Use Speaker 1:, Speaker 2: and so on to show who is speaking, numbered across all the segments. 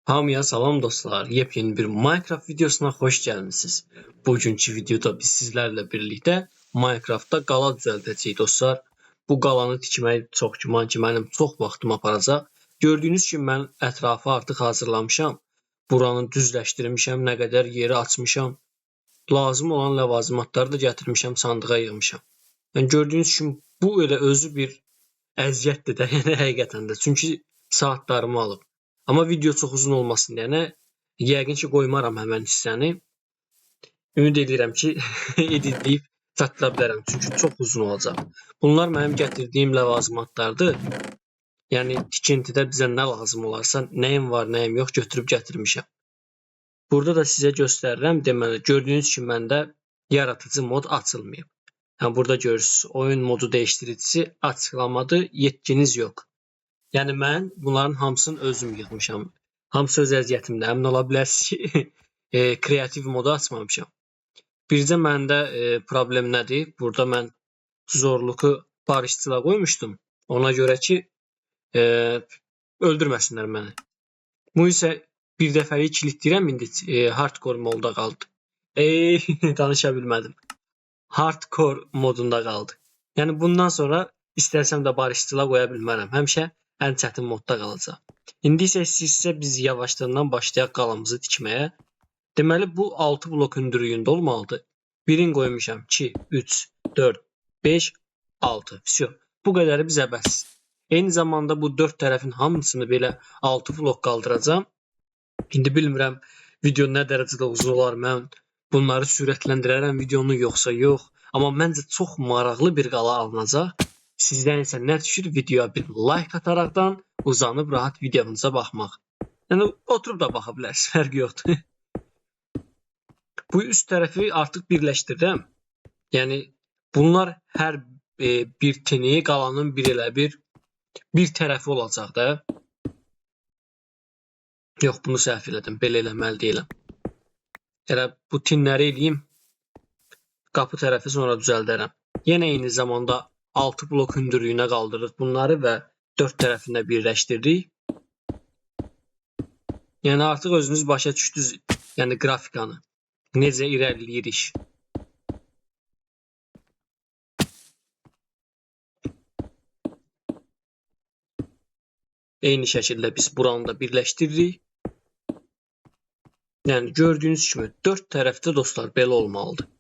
Speaker 1: Hamıya salam dostlar. Yepyeni bir Minecraft videosuna hoş gəlmisiniz. Bugünkü videoda biz sizlərlə birlikdə Minecraftda qala düzəldəcəyik dostlar. Bu qalanı tikmək çox güman ki, mənim çox vaxtımı aparacaq. Gördüyünüz kimi mən ətrafı artıq hazırlamışam. Buranı düzləşdirmişəm, nə qədər yeri açmışam. Lazım olan ləvazimatları da gətirmişəm, sandığa yığmışam. Yəni gördüyünüz kimi bu elə özü bir əziyyətdir də, yəni həqiqətən də. Çünki saatlarımı alıb. Amma video çox uzun olmasın deyənə yəqin ki qoymaram həmən hissəni. Ümid edirəm ki editləyib çatdıra bilərəm. Çünki çox uzun olacaq. Bunlar mənim gətirdiyim ləvazimatlardır. Yəni tikintidə bizə nə lazım olarsa, nəyim var, nəyim yox götürüb gətirmişəm. Burada da sizə göstərirəm. Deməli, gördüyünüz kimi məndə yaratıcı mod açılmayıb. Yəni burada görürsünüz, oyun modu dəyişdiricisi açıqlamadır, yetkiniz yox. Yəni mən bunların hamısını özüm yığmışam. Hamısı öz əziyyətimdə. Əmin ola bilərsiniz ki, kreativ modu açmamışam. Bircə məndə problem nədir? Burada mən zorluğu barışçıla qoymuşdum. Ona görə ki, öldürməsinlər məni. Bu isə bir dəfəlik kilitləyirəm, indi hardcore modda qaldı. Danışa bilmədim. Hardcore modunda qaldı. Yəni bundan sonra istərsəm də barışçıla qoya bilmərəm. Həmişə ən çətin modda qalacaq. İndi isə biz yavaşdan başlayaq qalamızı tikməyə. Deməli bu 6 blok hündürlüyündə olmalıdır. Birini qoymuşam 2, 3, 4, 5, 6. Всё. Bu qədəri bizə bəs. Eyni zamanda bu 4 tərəfin hamısını belə 6 blok qaldıracağam. İndi bilmirəm video nə dərəcədə uzun olar. Mən bunları sürətləndirərəm videonu yoxsa yox. Amma məncə çox maraqlı bir qala alınacaq. Sizdən isə nə düşür? Videoya bir like ataraqdan uzanıb rahat videomuza baxmaq. Yəni oturub da baxa bilərsiniz, fərqi yoxdur. Bu üst tərəfi artıq birləşdirdim. Yəni bunlar hər bir tini qalanın bir tərəfi olacaq da. Yox, bunu səhv elədim. Belə eləməli deyiləm. Elə bu tinləri eləyim. Qapı tərəfi sonra düzəldərəm. Yenə eyni zamanda 6 blok hündürlüyünə qaldırırıq bunları və 4 tərəfində birləşdiririk. Yəni artıq özünüz başa düşdünüz, yəni qrafikanı. Necə irəliləyir iş. Eyni şəkildə biz buranı da birləşdiririk. Yəni gördüyünüz kimi 4 tərəfdə dostlar belə olmalıdır.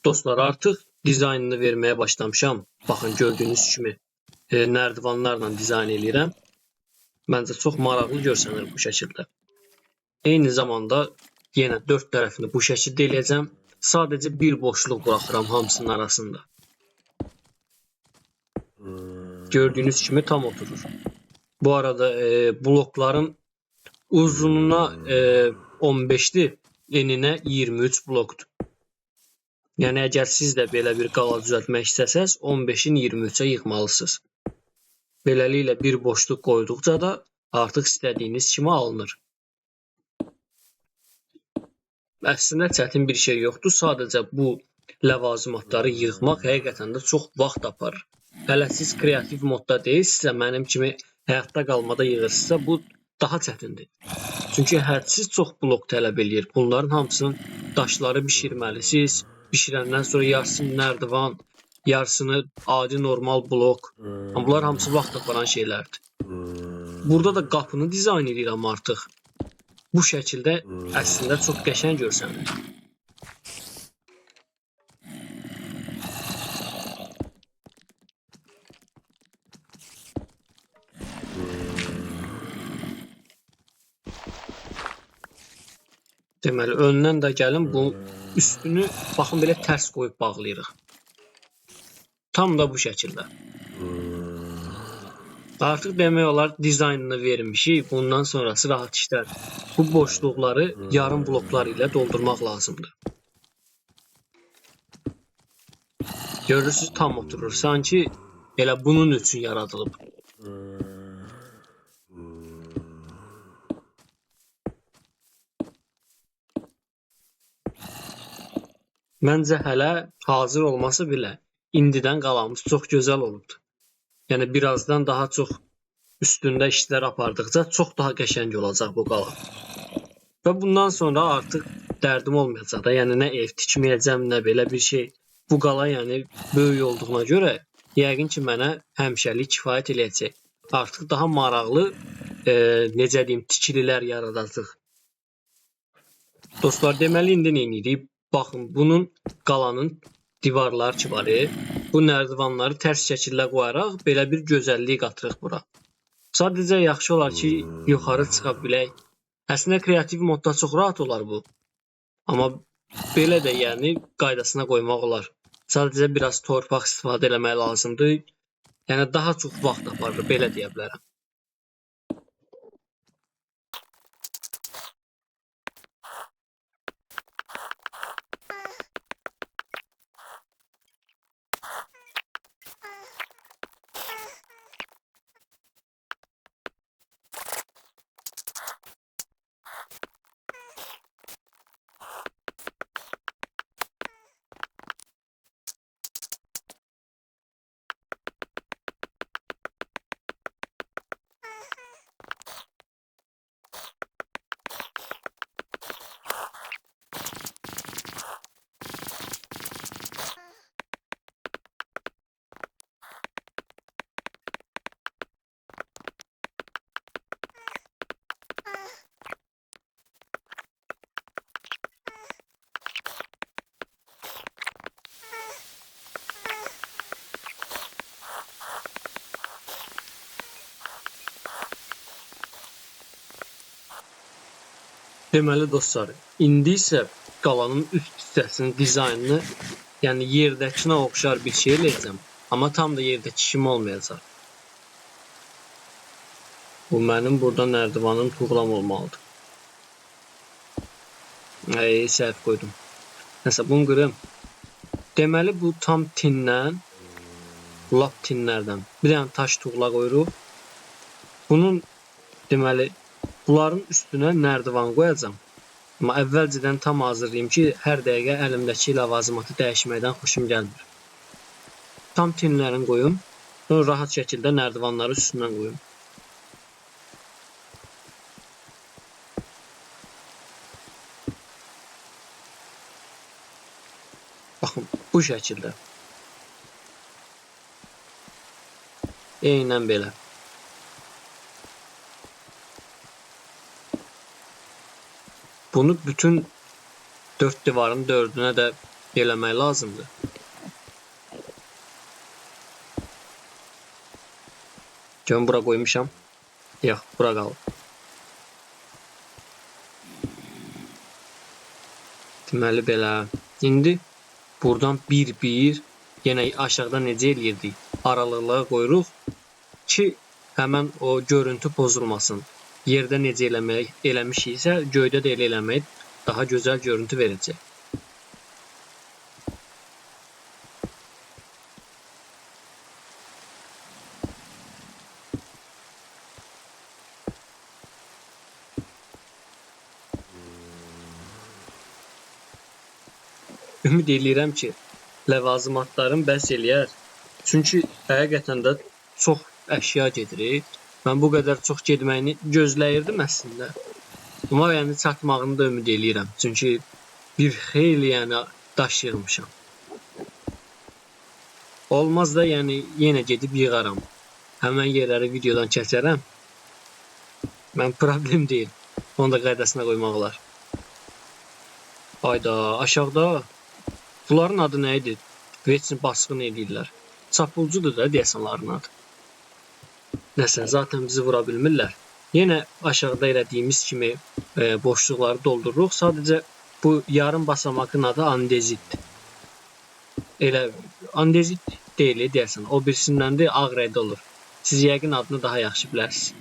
Speaker 1: Dostlar artıq dizaynını verməyə başlamışam. Baxın gördüyünüz kimi nərdivanlarla dizayn edirəm. Məncə çox maraqlı görsənir bu şəkildə. Eyni zamanda yenə 4 tərəfini bu şəkildə eləyəcəm. Sadəcə bir boşluq buraxıram hamısının arasında. Gördüyünüz kimi tam oturur. Bu arada blokların uzunluğuna 15'dir, eninə 23 blokdur. Yəni əgər siz də belə bir qala düzəltmək istəsəz, 15-in 23-ə yığmalısınız. Beləliklə bir boşluq qoyduqca da artıq istədiyiniz kimi alınır. Əslində çətin bir şey yoxdur. Sadəcə bu ləvazimatları yığmaq həqiqətən də çox vaxt aparır. Hələ siz kreativ modda deyilsinizsə, mənim kimi həyatda qalmada yığırsınızsa, bu daha çətindir. Çünki hədsiz çox blok tələb eləyir. Bunların hamısını daşları bişirməlisiniz. Bişirəndən sonra yarısını nərdivan, yarısını adi normal blok. Bunlar hamısı vaxt aparan şeylərdir. Burada da qapını dizayn edirəm artıq. Bu şəkildə əslində çox qəşəng görsənir. Deməli, öndən də gəlin bu üstünü baxın belə tərs qoyub bağlayırıq. Tam da bu şəkildə. Artıq demək olar dizaynını vermişik. Bundan sonrası rahat işlər. Bu boşluqları yarım bloklar ilə doldurmaq lazımdır. Görürsünüz, tam oturur. Sanki elə bunun üçün yaradılıb. Məncə hələ hazır olmasa belə indidən qalanımız çox gözəl olubdur. Yəni birazdan daha çox üstündə işlər apardıqca çox daha qəşəng olacaq bu qala. Və bundan sonra artıq dərdim olmayacaq da. Yəni nə ev tikməyəcəm, nə belə bir şey. Bu qala yəni böyük olduğuna görə yəqin ki mənə həmişəlik kifayət eləyəcək. Artıq daha maraqlı necə deyim, tikililər yaradacaq. Dostlar, deməli indi nə edirik? Baxın, bunun qalanın divarları ki var. Bu nərdivanları tərs şəkildə qoyaraq belə bir gözəllik qatırıq bura. Sadəcə yaxşı olar ki, yuxarı çıxa bilək. Əslində kreativ modda çox rahat olar bu. Amma belə də yəni qaydasına qoymaq olar. Sadəcə biraz torpaq istifadə eləmək lazımdır. Yəni daha çox vaxt aparır, belə deyə bilərəm. Deməli dostlar, indi isə qalanın üst hissəsinin dizaynını, yəni yerdəkinə oxşar bir şey eləyəcəm. Amma tam da yerdəki kimi olmayacaq. Bu mənim burada nərdivanım tuğlam olmalıdır. Səhv qoydum. Nəsə, bunu qırım. Deməli, bu tam tindən, lap tinlərdən bir dənə taş tuğla qoyuruq. Bunun, deməli, bunların üstünə nərdivan qoyacam. Amma əvvəlcədən tam hazırlayayım ki, hər dəqiqə əlimdəki ləvazimatı dəyişməkdən xoşum gəlmir. Tam tinlərini qoyum, sonra rahat şəkildə nərdivanları üstündən qoyum. Baxın, bu şəkildə. Eynən belə. Bunu bütün 4 divarın 4-ünə də eləmək lazımdır. Görün, bura qoymuşam. Yox, bura qalıb. Deməli belə. İndi buradan bir-bir yenə aşağıdan necə eləyirdik? Aralıqlara qoyuruq ki, həmən o görüntü pozulmasın. Yerdə necə eləmişiksə, göydə də elə eləmək daha gözəl görüntü verəcək. Ümid eləyirəm ki, ləvazimatlarım bəs eləyər. Çünki həqiqətən də çox əşya gedir. Mən bu qədər çox getməyini gözləyirdim əslində. Amma yəni çatmağını da ümid eləyirəm. Çünki bir xeyli yəni daş yığmışam. Olmaz da yəni yenə gedib yığaram. Həmən yerləri videodan keçərəm. Mən problem deyil. Onu da qaydasına qoymaq olar. Hayda, aşağıda bunların adı nə idi? Veçin basqın edirlər. Çapulcudur da deyəsənlərin adı. Nəsə, zaten bizi vura bilmirlər. Yenə aşağıda elədiyimiz kimi boşluqları doldururuq. Sadəcə bu yarım basamakın adı andezitdir. Elə andezit deyil deyəsən. O birisindən də ağ rəngdə olur. Siz yəqin adını daha yaxşı bilərsiniz.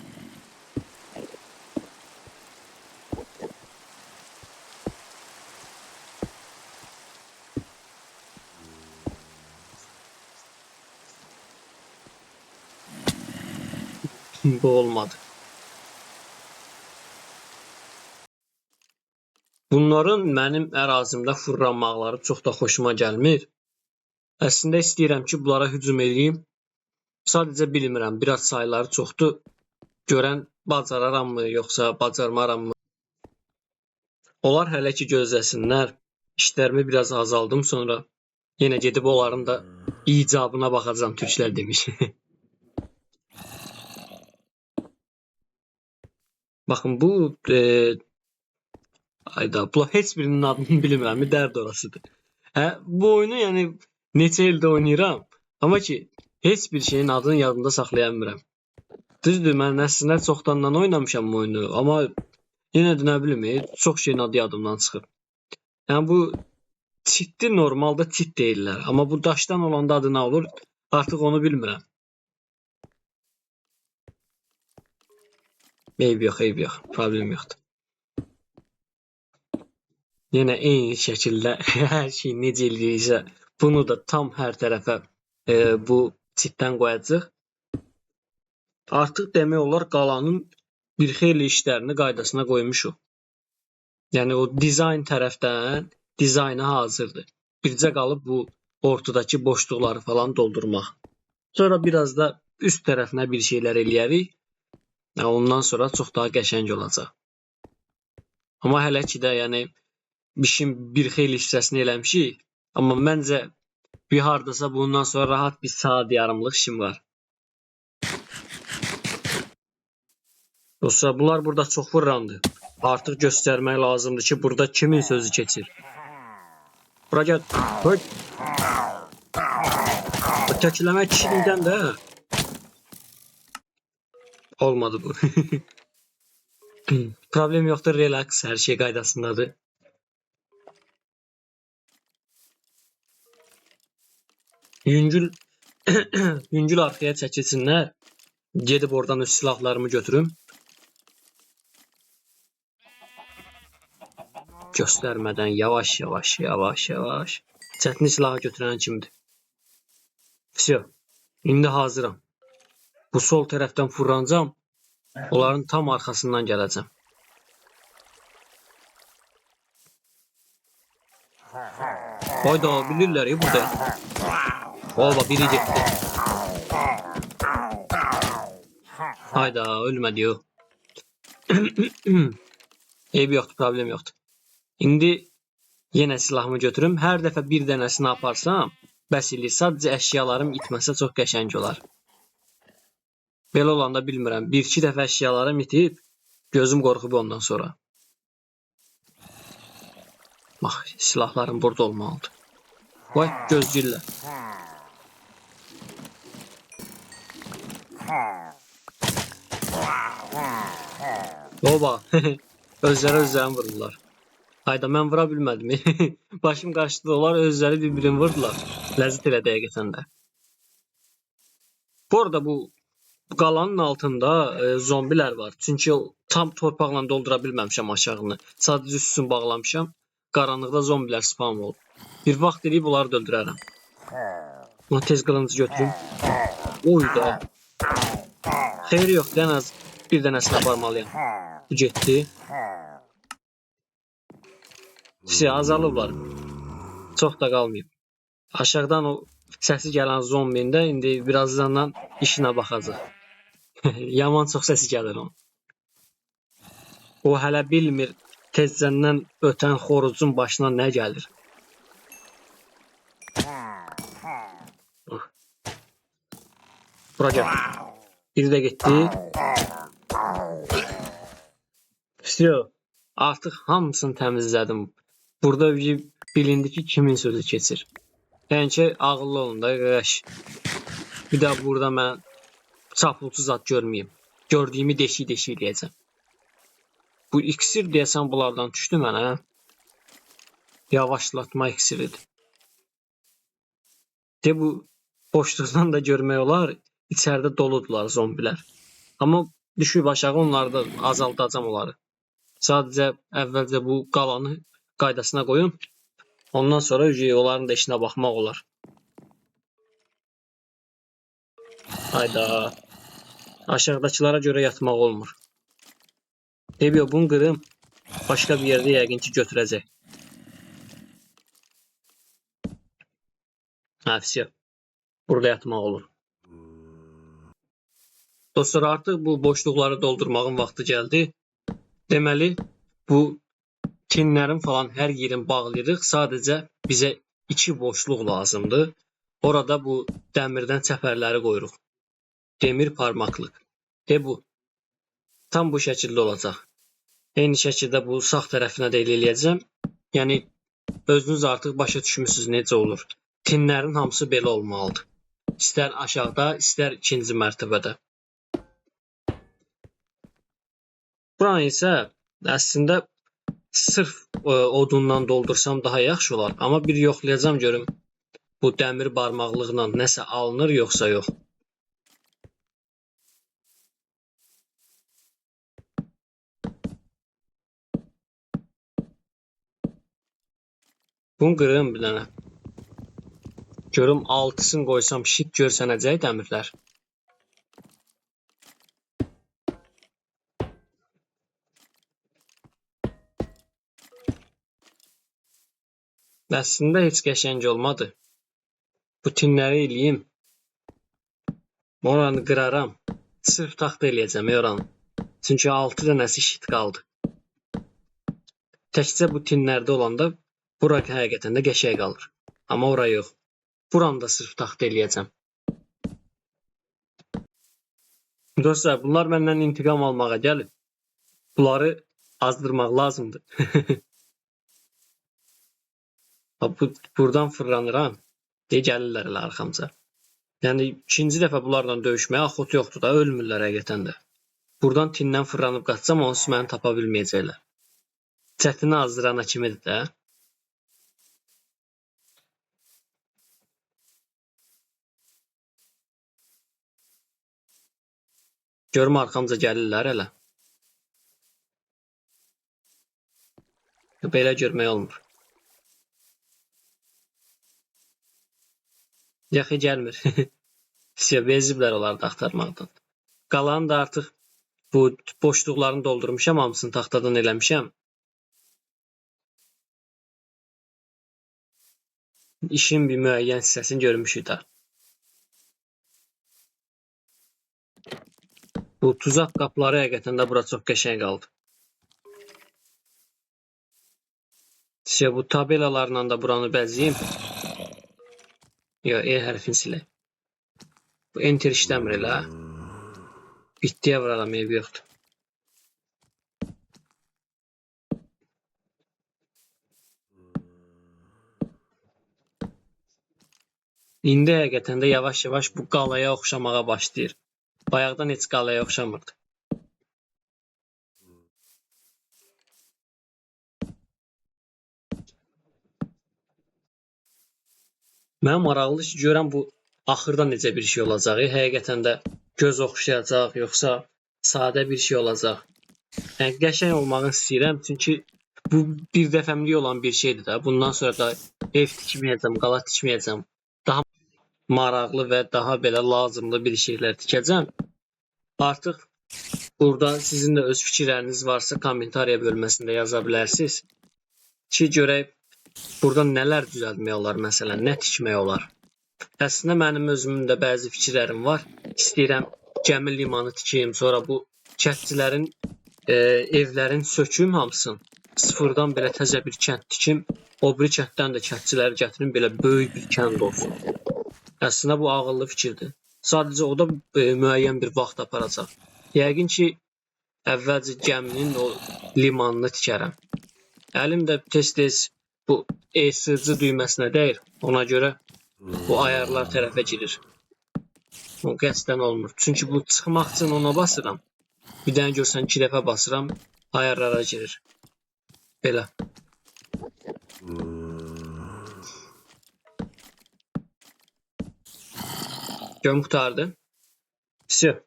Speaker 1: Bu olmadı. Bunların mənim ərazimdə fırlanmaqları çox da xoşuma gəlmir. Əslində istəyirəm ki, bunlara hücum edeyim. Sadəcə bilmirəm, biraz sayıları çoxdur. Görən bacararamı, yoxsa bacarmaramı? Onlar hələ ki gözləsinlər. İşlərimi biraz azaldım, sonra yenə gedib onların da icabına baxacağım, türklər demiş. Baxın, bu ayda, bu heç birinin adını bilmirəm, dərd orasıdır. Bu oyunu yəni neçə ildə oynayıram, amma ki heç bir şeyin adını yadımda saxlaya bilmirəm. Düzdür, mən əslində çoxdandan oynamışam bu oyunu, amma yenə də nə bilim, çox şeyin adı yadımdan çıxır. Yəni bu çitdir, normalda çit deyirlər, amma bu daşdan olanda adı nə olur, artıq onu bilmirəm. Eyb yox, problem yoxdur. Yenə eyni şəkildə hər şey necə eləyirsə, bunu da tam hər tərəfə bu çitdən qoyacaq. Artıq demək olar qalanın bir xeyli işlərini qaydasına qoymuşuq. Yəni o dizayn tərəfdən dizayna hazırdır. Bircə qalıb bu ortadakı boşluqları falan doldurmaq. Sonra biraz da üst tərəfinə bir şeylər eləyərik. Ondan sonra çox daha qəşəng olacaq. Amma hələ ki də yəni işin bir xeyli hissəsini eləmişik. Amma məncə bir hardasa bundan sonra rahat bir saat yarımlıq işim var. Yoxsa bunlar burada çox fırlandı. Artıq göstərmək lazımdır ki, burada kimin sözü keçir. Bura gəl. Höy. Təkləmək kişilikdən də. Olmadı bu. Problem yoxdur, relax, hər şey qaydasındadır. Yüngül arxaya çəkilsinlər. Gedib oradan öz silahlarımı götürüm. Göstərmədən yavaş. Çətin silahı götürən kimdir? Всё. İndi hazıram. Bu sol tərəfdən fırlanacağam. Onların tam arxasından gələcəm. Hayda, bilirlər ya burada. Oba, biri getdi. Hayda, ölmədi o. Eyb yoxdur, problem yoxdur. İndi yenə silahımı götürüm. Hər dəfə bir dənəsini aparsam, bəs eləyir. Sadəcə əşyalarım itməsə çox qəşəng olar. Belə olanda bilmirəm. Bir-iki dəfə əşyalarım itib, gözüm qorxub ondan sonra. Bax, silahlarım burada olmalıdır. Vay, gözləyirlər. Oba, özlərini vurdular. Hayda, mən vura bilmədim. Başım qaçdı, onlar özləri bir-birini vurdular. Ləzzət elə dəqiqətən də. Bu arada bu qalanın altında zombilər var. Çünki tam torpaqla doldura bilməmişəm aşağını. Sadəcə üstünü bağlamışam. Qaranlıqda zombilər spam olub. Bir vaxt eləyib onları da öldürərəm. Ona tez qılıncı götürüm. Oyda. Xeyri yoxdur, ən az bir dənəsini aparmalıyam. Bu getdi. Azalıblar. Çox da qalmayıb. Aşağıdan o səsi gələn zombində indi birazdan işinə baxacaq. Yaman çox səsi gəlir onun. O hələ bilmir tezzəndən ötən xorucun başına nə gəlir. Bura gəl. Biri də getdi. Всё. Artıq hamısını təmizlədim. Burada bilindi ki, kimin sözü keçir. Yəni ki, ağıllı olun da qardaş. Bir də burada mən çapulcu zad görməyim. Gördüyümü deşik-deşik eləyəcəm. Bu iksir deyəsən bunlardan düşdü mənə. Yavaşlatma iksiridir. De bu boşluqdan da görmək olar. İçəridə doludular zombilər. Amma düşüb aşağı onları da azaldacam onları. Sadəcə əvvəlcə bu qalanı qaydasına qoyun. Ondan sonra onların da işinə baxmaq olar. Hayda. Aşağıdakılara görə yatmaq olmur. Debiyo bunu qırım. Başqa bir yerdə yəqin ki götürəcək. Həfsiyə. Burada yatmaq olur. Dostlar, artıq bu boşluqları doldurmağın vaxtı gəldi. Deməli, bu tinlərin falan hər yerini bağlayırıq. Sadəcə bizə 2 boşluq lazımdır. Orada bu dəmirdən çəpərləri qoyuruq. Demir parmaqlıq. Bu. Tam bu şəkildə olacaq. Eyni şəkildə bu sağ tərəfinə də eləyəcəm. Yəni, özünüz artıq başa düşmüsünüz necə olur. Tinlərin hamısı belə olmalıdır. İstər aşağıda, istər ikinci mərtəbədə. Buranı isə əslində sırf odundan doldursam daha yaxşı olar. Amma bir yoxlayacam görüm bu dəmir barmaqlıqla nəsə alınır yoxsa yox. Bunu qırım bir dənə. Görüm 6'sını qoysam şit görsənəcək dəmirlər. Əslində heç qəşəng olmadı. Bu tinləri eləyim. Oranı qıraram. Sırf taxta eləyəcəm oranı. Çünki 6 dənəsi şit qaldı. Təkcə bu tinlərdə olanda bura həqiqətən də qəşəng qalır. Amma ora yox. Buranı da sırf taxta eləyəcəm. Dostlar, bunlar məndən intiqam almağa gəlib. Bunları azdırmaq lazımdır. Buradan fırlanıram. Gəlirlər elə arxamca. Yəni ikinci dəfə bunlarla döyüşməyə axot yoxdur da, ölmürlər həqiqətən də. Buradan tindən fırlanıb qaçsam, onsuz məni tapa bilməyəcəklər. Çətini azdırana kimidir də. Görüm arxamca gəlirlər elə. Belə görmək olmur. Yaxı gəlmir. Beziblər onları da axtarmaqdan. Qalanı da artıq bu boşluqlarını doldurmuşam, hamısını taxtadan eləmişəm. İşin bir müəyyən hissəsini görmüşük də. Bu tuzaq qapıları həqiqətən də bura çox qəşəng qaldı. Bu tabelalarla da buranı bəzəyim. Yox, hərfini silək. Bu enter işləmir elə. Bitdiyə vuraram, ev yoxdur. İndi həqiqətən də yavaş-yavaş bu qalaya oxşamağa başlayır. Bayaqdan heç qalaya oxşamırdı. Mən maraqlı ki, görəm bu axırda necə bir şey olacaq. Həqiqətən də göz oxşayacaq, yoxsa sadə bir şey olacaq. Yəni qəşəng olmağını istəyirəm, çünki bu bir dəfəmlik olan bir şeydir də. Bundan sonra da ev tikməyəcəm, qala tikməyəcəm. Daha maraqlı və daha belə lazımlı bir şeylər tikəcəm. Artıq burada sizin də öz fikirləriniz varsa kommentariya bölməsində yaza bilərsiniz. Ki görək burada nələr düzəltmək olar, məsələn, nə tikmək olar. Əslində mənim özümün də bəzi fikirlərim var. İstəyirəm gəmi limanı tikeyim, sonra bu kəndçilərin evlərin söküm hamısını. Sıfırdan belə təzə bir kənd tikim. O biri kənddən də kəndçiləri gətirim, belə böyük bir kənd olsun. Əslində bu ağıllı fikirdir. Sadəcə o da müəyyən bir vaxt aparacaq. Yəqin ki, əvvəlcə gəminin o limanını tikərəm. Əlim də tez-tez bu ESC düyməsinə dəyir. Ona görə bu ayarlar tərəfə girir. O qəsdən olmur. Çünki bu çıxmaq üçün ona basıram. Bir dənə görsən 2 dəfə basıram, ayarlara girir. Belə. Görüm qutardı. Всё.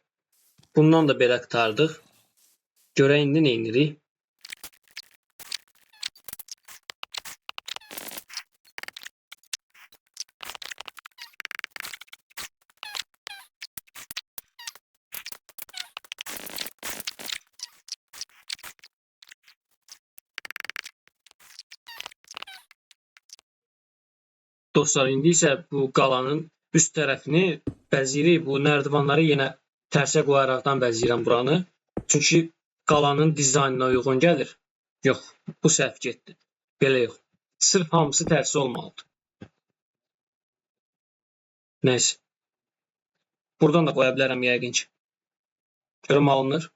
Speaker 1: Bundan da belə qutardıq. Görək indi nə edirik? Dostlar, indi isə bu qalanın üst tərəfini bəzəyirik. Bu nərdivanları yenə tərsə qoyaraqdan bəzəyirəm buranı. Çünki qalanın dizaynına uyğun gəlir. Yox, bu səhv getdi. Belə yox. Sırf hamısı tərsi olmalıdır. Nəysə. Buradan da qoya bilərəm yəqin ki. Görüm alınır.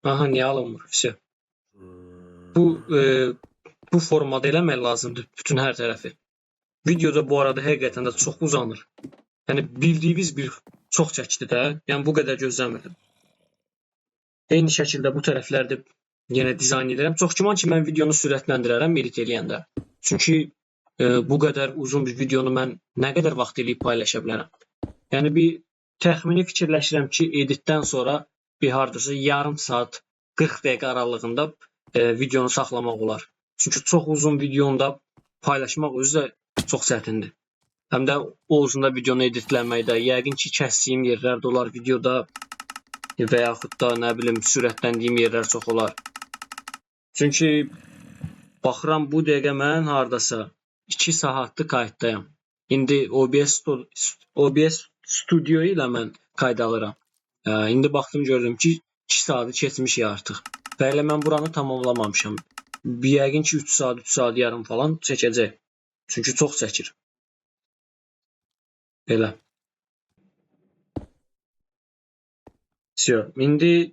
Speaker 1: Aha, niyə alınmır? Всё. Bu formada eləmək lazımdır bütün hər tərəfi. Videoda bu arada həqiqətən də çox uzanır. Yəni bildiyiniz bir çox çəkdi də. Yəni bu qədər gözləmirdim. Eyni şəkildə bu tərəflərdə yenə dizayn edirəm. Çox güman ki, mən videonu sürətləndirərəm edit eləyəndə. Çünki bu qədər uzun bir videonu mən nə qədər vaxt eləyib paylaşa bilərəm. Yəni bir təxmini fikirləşirəm ki, editdən sonra bir hardasa yarım saat 40 dəqiqə aralığında videonu saxlamaq olar. Çünki çox uzun videonu da paylaşmaq özü də çox çətindir. Həm də o uzunda videonu editləməkdə, yəqin ki, kəsdiyim yerlər də olar videoda və yaxud da nə bilim sürətləndiyim yerlər çox olar. Çünki baxıram bu dəqiqə mən hardasa 2 saatlıq kayıtdayam. İndi OBS Studio ilə mən kayda alıram. İndi baxdım gördüm ki 2 saatı keçmişik artıq. Və elə mən buranı tamamlamamışam. Yəqin ki 3 saat yarım falan çəkəcək. Çünki çox çəkir. Belə. Всё. İndi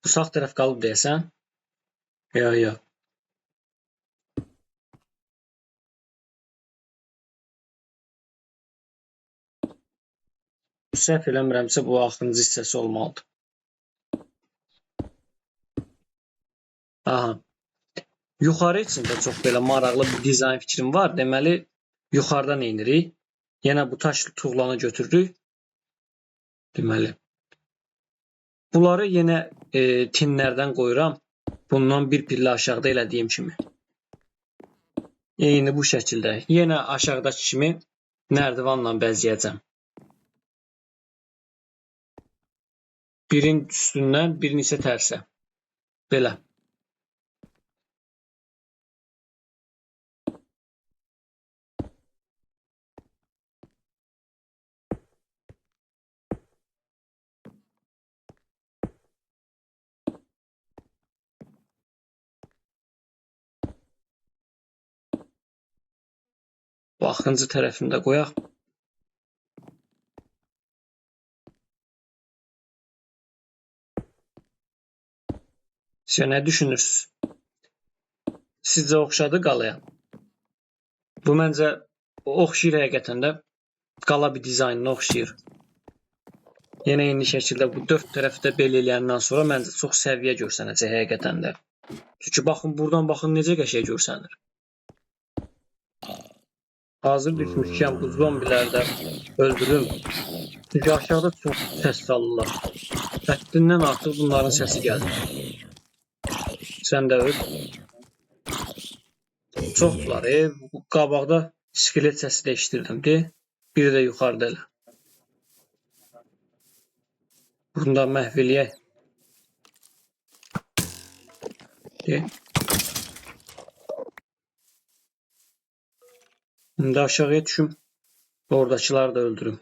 Speaker 1: bu sağ tərəf qalıb deyəsən. Yox. Səhv eləmirəmsə bu axırıncı hissəsi olmalıdır. Aha. Yuxarı üçün də çox belə maraqlı bir dizayn fikrim var. Deməli, yuxarıdan enirik. Yenə bu taş tuğlanı götürdük. Deməli. Bunları yenə tinlərdən qoyuram. Bundan bir pillə aşağıda elədiyim kimi. Eyni bu şəkildə. Yenə aşağıdakı kimi nərdivanla bəzəyəcəm. Birin üstündən, birini isə tərsə. Belə. Bu axırıncı tərəfini də qoyaq. Siz nə düşünürsünüz? Sizcə oxşadı qalaya? Bu məncə oxşayır həqiqətən də. Qala bir dizaynına oxşayır. Yenə eyni şəkildə bu 4 tərəfdə bel eləyəndən sonra məncə çox səviyyə görsənəcək həqiqətən də. Çünki baxın, buradan baxın necə qəşəng görsənir. Hazır düşmüşkən bu zombiləri də öldürüm. Çünki aşağıda çox səs salırlar. Həddindən artıq bunların səsi gəlir. Sən də öl. Çoxlar. Bu qabaqda iskelet səsi də eşidirdim. Biri də yuxarıda elə. Bunu da məhv eləyək. İndi aşağıya düşüm. Oradakıları da öldürüm.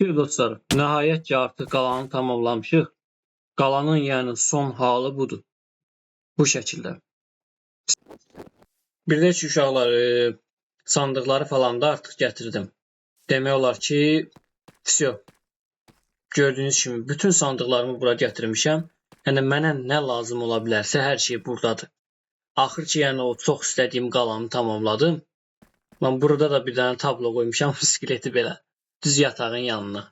Speaker 1: Bir dostlar, nəhayət ki artıq qalanı tamamlamışıq. Qalanın yəni son halı budur. Bu şəkildə. Bir də ki uşaqlar, sandıqları falan da artıq gətirdim. Demək olar ki, vəsə. Gördüyünüz kimi bütün sandıqlarımı bura gətirmişəm. Yəni mənə nə lazım ola bilərsə hər şey buradadır. Axır ki yəni o çox istədiyim qalanı tamamladım. Mən burada da bir dənə tablo qoymuşam, skeleti belə düz yatağın yanına.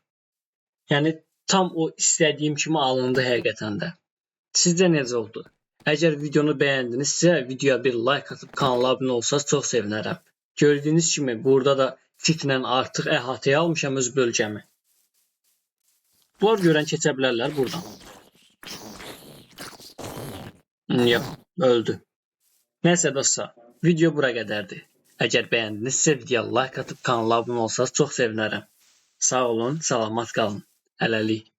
Speaker 1: Yəni tam o istədiyim kimi alındı həqiqətən də. Sizcə necə oldu? Əgər videonu bəyəndinizsə, videoya bir like atıb kanala abunə olsanız çox sevinərəm. Gördüyünüz kimi burada da fitlə artıq əhatəyə almışam öz bölgəmi. Bunlar görən keçə bilərlər buradan. Yox, öldü. Nəysə dostlar, video bura qədərdir. Əgər bəyəndinizsə videoya like atıb kanala abunə olsanız çox sevinərəm. Sağ olun, salamat qalın. Hələlik.